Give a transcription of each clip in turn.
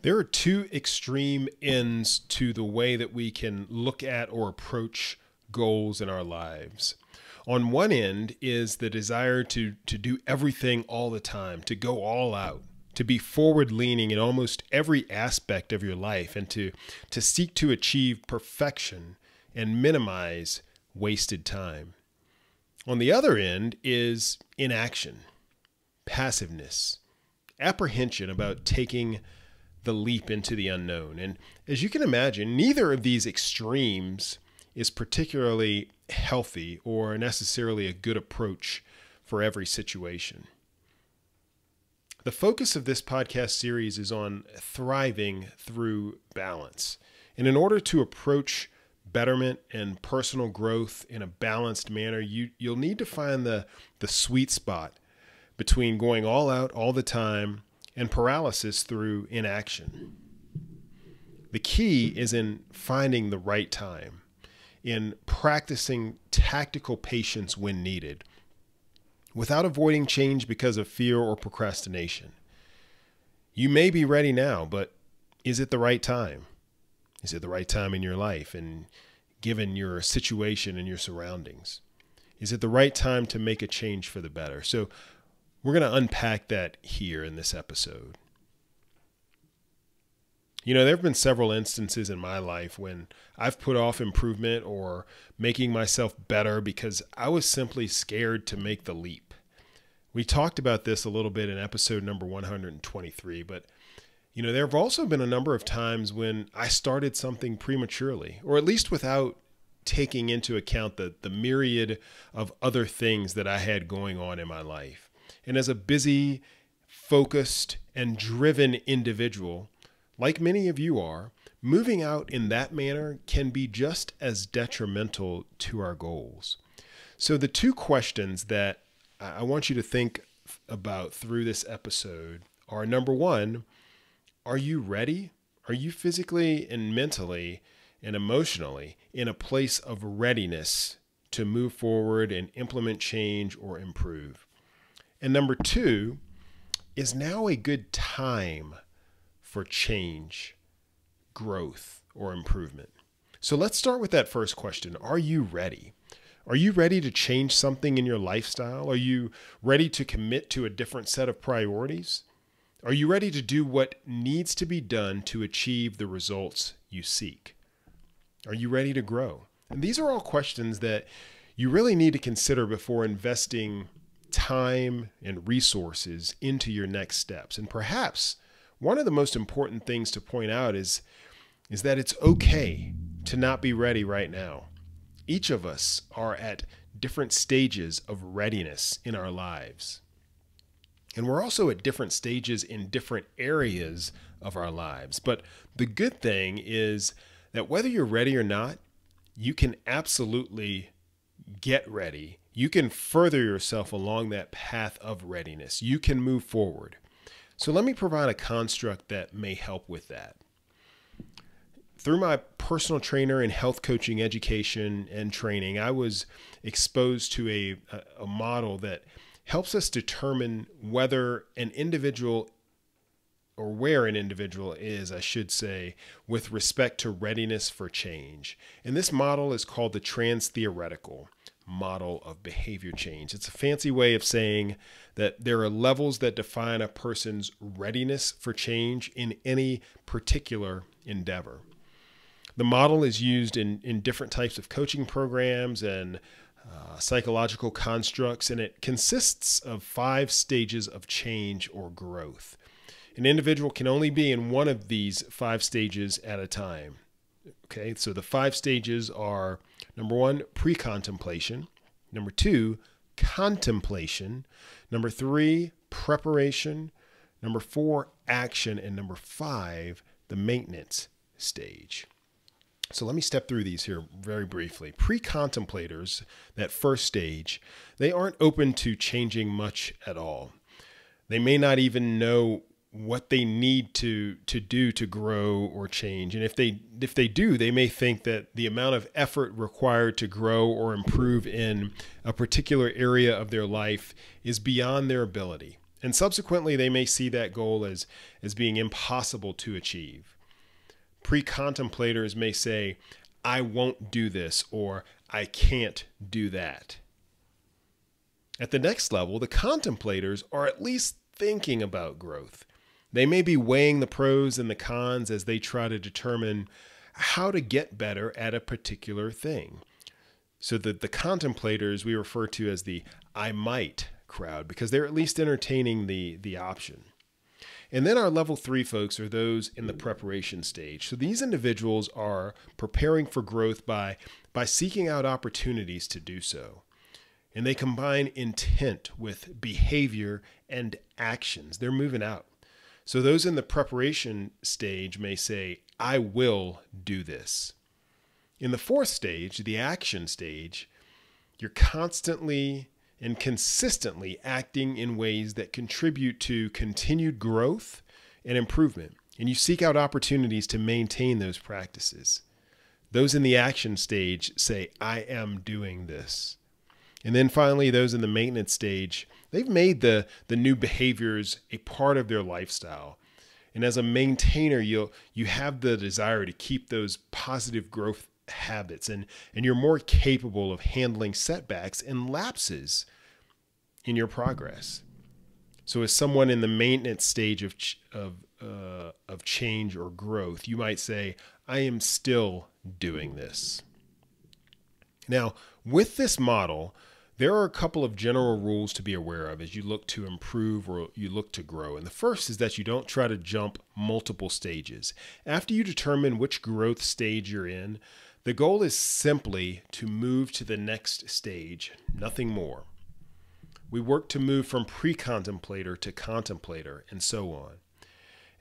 There are two extreme ends to the way that we can look at or approach goals in our lives. On one end is the desire to do everything all the time, to go all out, to be forward leaning in almost every aspect of your life, and to seek to achieve perfection and minimize wasted time. On the other end is inaction, passiveness, apprehension about taking the leap into the unknown. And as you can imagine, neither of these extremes is particularly healthy or necessarily a good approach for every situation. The focus of this podcast series is on thriving through balance. And in order to approach betterment and personal growth in a balanced manner, you'll need to find the sweet spot between going all out all the time and paralysis through inaction. The key is in finding the right time, in practicing tactical patience when needed, without avoiding change because of fear or procrastination. You may be ready now, but is it the right time? Is it the right time in your life and given your situation and your surroundings? Is it the right time to make a change for the better? So we're going to unpack that here in this episode. You know, there have been several instances in my life when I've put off improvement or making myself better because I was simply scared to make the leap. We talked about this a little bit in episode number 123, but you know, there have also been a number of times when I started something prematurely, or at least without taking into account the myriad of other things that I had going on in my life. And as a busy, focused, and driven individual, like many of you are, moving out in that manner can be just as detrimental to our goals. So the two questions that I want you to think about through this episode are, number one, are you ready? Are you physically and mentally and emotionally in a place of readiness to move forward and implement change or improve? And number two, is now a good time for change, growth, or improvement? So let's start with that first question. Are you ready? Are you ready to change something in your lifestyle? Are you ready to commit to a different set of priorities? Are you ready to do what needs to be done to achieve the results you seek? Are you ready to grow? And these are all questions that you really need to consider before investing time and resources into your next steps. And perhaps one of the most important things to point out is that it's okay to not be ready right now. Each of us are at different stages of readiness in our lives. And we're also at different stages in different areas of our lives. But the good thing is that whether you're ready or not, you can absolutely get ready. You can further yourself along that path of readiness. You can move forward. So let me provide a construct that may help with that. Through my personal trainer and health coaching education and training, I was exposed to a model that helps us determine whether an individual, or where an individual is, I should say, with respect to readiness for change. And this model is called the trans-theoretical model of behavior change. It's a fancy way of saying that there are levels that define a person's readiness for change in any particular endeavor. The model is used in different types of coaching programs and psychological constructs, and it consists of 5 stages of change or growth. An individual can only be in one of these 5 stages at a time. Okay, so the 5 stages are, number 1, pre-contemplation, number 2, contemplation, number 3, preparation, number 4, action, and number 5, the maintenance stage. So let me step through these here very briefly. Pre-contemplators, that first stage, they aren't open to changing much at all. They may not even know what they need to do to grow or change. And if they do, they may think that the amount of effort required to grow or improve in a particular area of their life is beyond their ability. And subsequently, they may see that goal as being impossible to achieve. Pre-contemplators may say, I won't do this, or I can't do that. At the next level, the contemplators are at least thinking about growth. They may be weighing the pros and the cons as they try to determine how to get better at a particular thing. So that the contemplators we refer to as the I might crowd, because they're at least entertaining the option. And then our level 3 folks are those in the preparation stage. So these individuals are preparing for growth by seeking out opportunities to do so. And they combine intent with behavior and actions. They're moving out. So those in the preparation stage may say, I will do this. In the 4th stage, the action stage, you're constantly and consistently acting in ways that contribute to continued growth and improvement. And you seek out opportunities to maintain those practices. Those in the action stage say, I am doing this. And then finally, those in the maintenance stage, they've made the new behaviors a part of their lifestyle. And as a maintainer, you have the desire to keep those positive growth habits, and you're more capable of handling setbacks and lapses in your progress. So as someone in the maintenance stage of change or growth, you might say, I am still doing this. Now, with this model, there are a couple of general rules to be aware of as you look to improve or you look to grow. And the first is that you don't try to jump multiple stages. After you determine which growth stage you're in, the goal is simply to move to the next stage, nothing more. We work to move from pre-contemplator to contemplator and so on.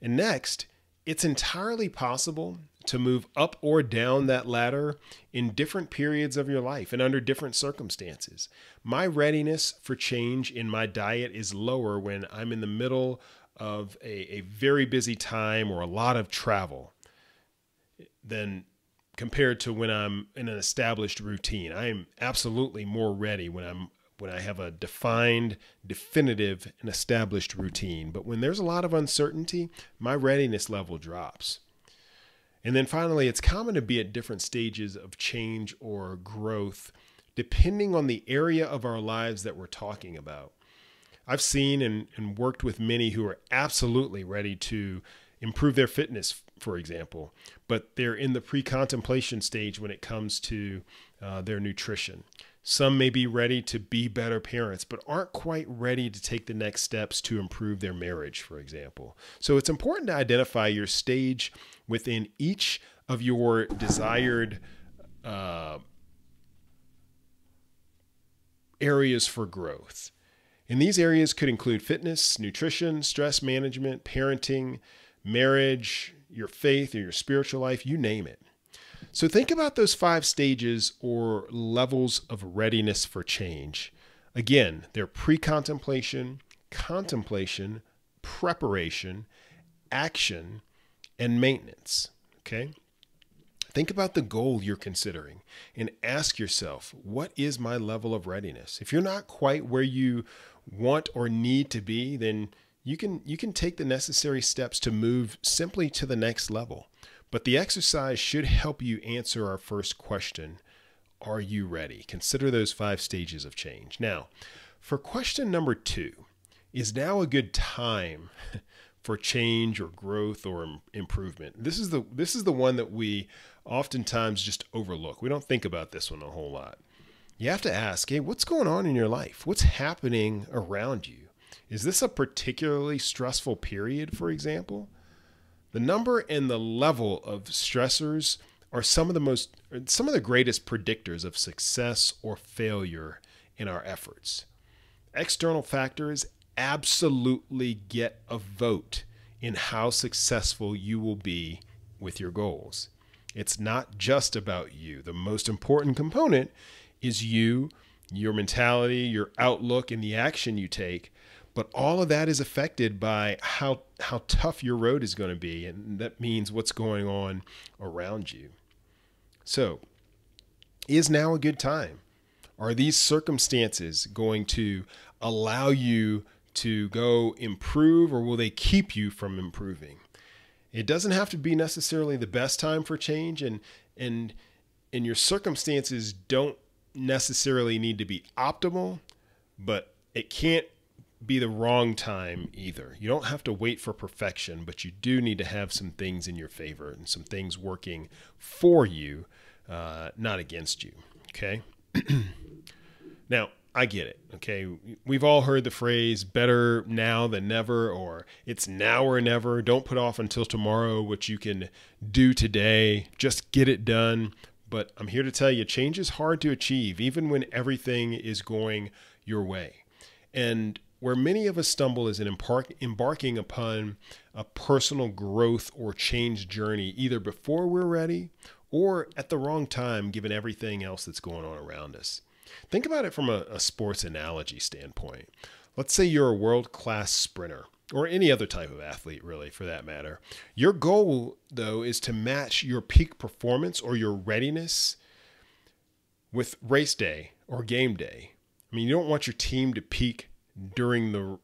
And next, it's entirely possible to move up or down that ladder in different periods of your life and under different circumstances. My readiness for change in my diet is lower when I'm in the middle of a very busy time or a lot of travel than compared to when I'm in an established routine. I am absolutely more ready when I have a defined, definitive, and established routine. But when there's a lot of uncertainty, my readiness level drops. And then finally, it's common to be at different stages of change or growth, depending on the area of our lives that we're talking about. I've seen and worked with many who are absolutely ready to improve their fitness, for example, but they're in the pre-contemplation stage when it comes to their nutrition. Some may be ready to be better parents, but aren't quite ready to take the next steps to improve their marriage, for example. So it's important to identify your stage within each of your desired areas for growth. And these areas could include fitness, nutrition, stress management, parenting, marriage, your faith or your spiritual life, you name it. So think about those 5 stages or levels of readiness for change. Again, they're pre-contemplation, contemplation, preparation, action, and maintenance. Okay? Think about the goal you're considering and ask yourself, what is my level of readiness? If you're not quite where you want or need to be, then you can take the necessary steps to move simply to the next level. But the exercise should help you answer our first question. Are you ready? Consider those 5 stages of change. Now, for question number 2, is now a good time for change or growth or improvement? This is the one that we oftentimes just overlook. We don't think about this one a whole lot. You have to ask, hey, what's going on in your life? What's happening around you? Is this a particularly stressful period, for example? The number and the level of stressors are some of the greatest predictors of success or failure in our efforts. External factors absolutely get a vote in how successful you will be with your goals. It's not just about you. The most important component is you, your mentality, your outlook, and the action you take. But all of that is affected by how tough your road is going to be. And that means what's going on around you. So, is now a good time? Are these circumstances going to allow you to go improve, or will they keep you from improving? It doesn't have to be necessarily the best time for change, and your circumstances don't necessarily need to be optimal, but it can't be the wrong time either. You don't have to wait for perfection, but you do need to have some things in your favor and some things working for you, not against you. Okay. Now, I get it. Okay. We've all heard the phrase better now than never, or it's now or never. Don't put off until tomorrow what you can do today. Just get it done. But I'm here to tell you, change is hard to achieve, even when everything is going your way. And where many of us stumble is in embarking upon a personal growth or change journey, either before we're ready or at the wrong time, given everything else that's going on around us. Think about it from a sports analogy standpoint. Let's say you're a world-class sprinter, or any other type of athlete, really, for that matter. Your goal, though, is to match your peak performance or your readiness with race day or game day. I mean, you don't want your team to peak during the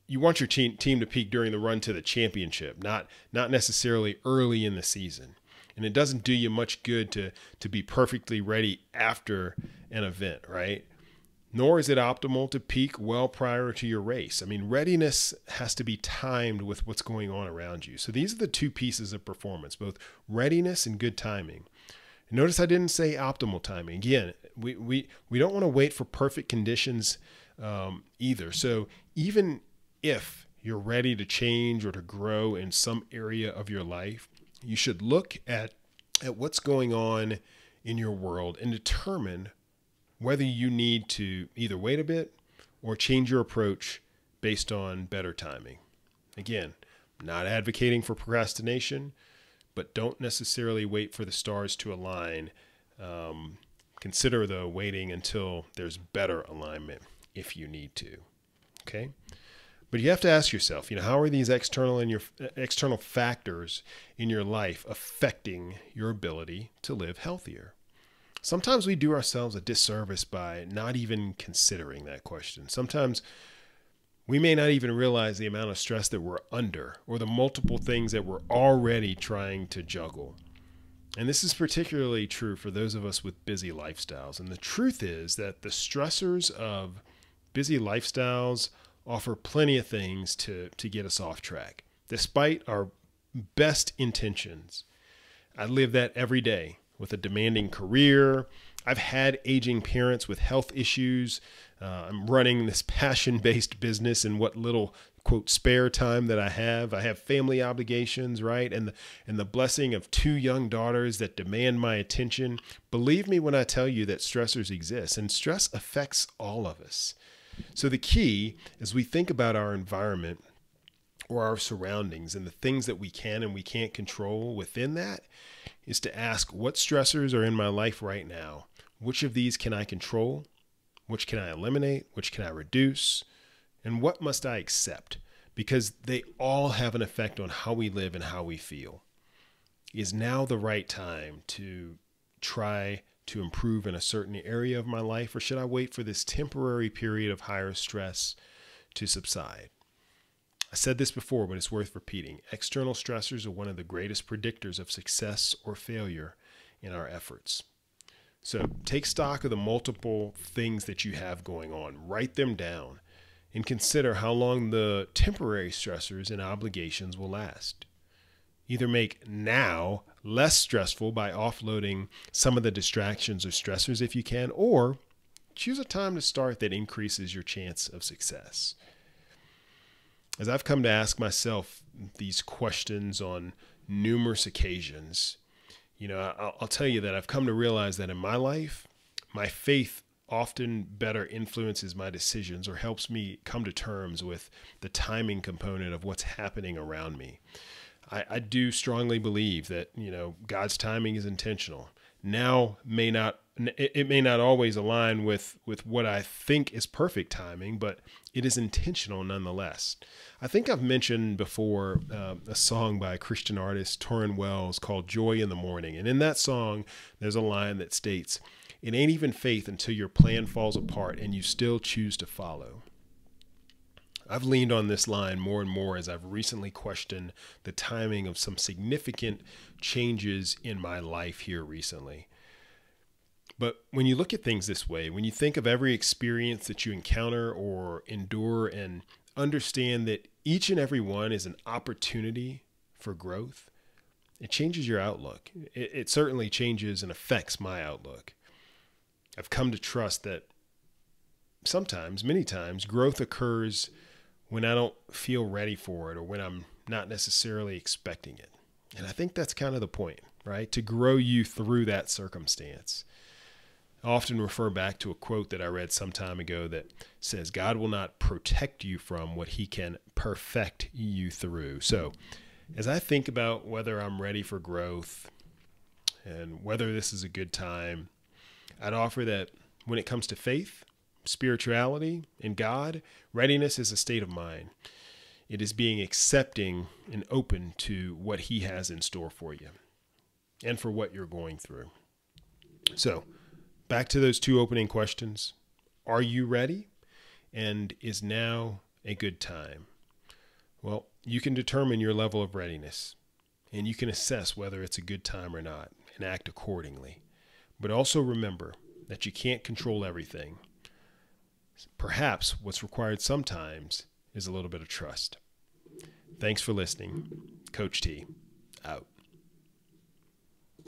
run to the championship, not necessarily early in the season. And it doesn't do you much good to be perfectly ready after an event, right? Nor is it optimal to peak well prior to your race. I mean, readiness has to be timed with what's going on around you. So these are the two pieces of performance, both readiness and good timing. And notice I didn't say optimal timing. Again, we don't want to wait for perfect conditions either. So even if you're ready to change or to grow in some area of your life, you should look at what's going on in your world and determine whether you need to either wait a bit or change your approach based on better timing. Again, not advocating for procrastination, but don't necessarily wait for the stars to align. Consider, though, waiting until there's better alignment if you need to. Okay? But you have to ask yourself, how are these external factors in your life affecting your ability to live healthier? Sometimes we do ourselves a disservice by not even considering that question. Sometimes we may not even realize the amount of stress that we're under or the multiple things that we're already trying to juggle. And this is particularly true for those of us with busy lifestyles. And the truth is that the stressors of busy lifestyles offer plenty of things to get us off track, despite our best intentions. I live that every day with a demanding career. I've had aging parents with health issues. I'm running this passion-based business in what little, quote, spare time that I have. I have family obligations, right? And the blessing of 2 young daughters that demand my attention. Believe me when I tell you that stressors exist, and stress affects all of us. So the key, as we think about our environment or our surroundings and the things that we can and we can't control within that, is to ask what stressors are in my life right now. Which of these can I control? Which can I eliminate? Which can I reduce? And what must I accept? Because they all have an effect on how we live and how we feel. Is now the right time to try to improve in a certain area of my life, or should I wait for this temporary period of higher stress to subside? I said this before, but it's worth repeating. External stressors are one of the greatest predictors of success or failure in our efforts. So take stock of the multiple things that you have going on, write them down, and consider how long the temporary stressors and obligations will last. Either make now less stressful by offloading some of the distractions or stressors if you can, or choose a time to start that increases your chance of success. As I've come to ask myself these questions on numerous occasions, I'll tell you that I've come to realize that in my life, my faith often better influences my decisions or helps me come to terms with the timing component of what's happening around me. I do strongly believe that, God's timing is intentional. Now it may not always align with what I think is perfect timing, but it is intentional nonetheless. I think I've mentioned before a song by a Christian artist, Torrin Wells, called Joy in the Morning. And in that song, there's a line that states, "It ain't even faith until your plan falls apart and you still choose to follow." I've leaned on this line more and more as I've recently questioned the timing of some significant changes in my life here recently. But when you look at things this way, when you think of every experience that you encounter or endure and understand that each and every one is an opportunity for growth, it changes your outlook. It certainly changes and affects my outlook. I've come to trust that sometimes, many times, growth occurs when I don't feel ready for it or when I'm not necessarily expecting it. And I think that's kind of the point, right? To grow you through that circumstance. I often refer back to a quote that I read some time ago that says, God will not protect you from what he can perfect you through. So as I think about whether I'm ready for growth and whether this is a good time, I'd offer that when it comes to faith, spirituality, and God, readiness is a state of mind. It is being accepting and open to what he has in store for you and for what you're going through. So back to those two opening questions. Are you ready? And is now a good time? Well, you can determine your level of readiness, and you can assess whether it's a good time or not and act accordingly. But also remember that you can't control everything. Perhaps what's required sometimes is a little bit of trust. Thanks for listening. Coach T, out.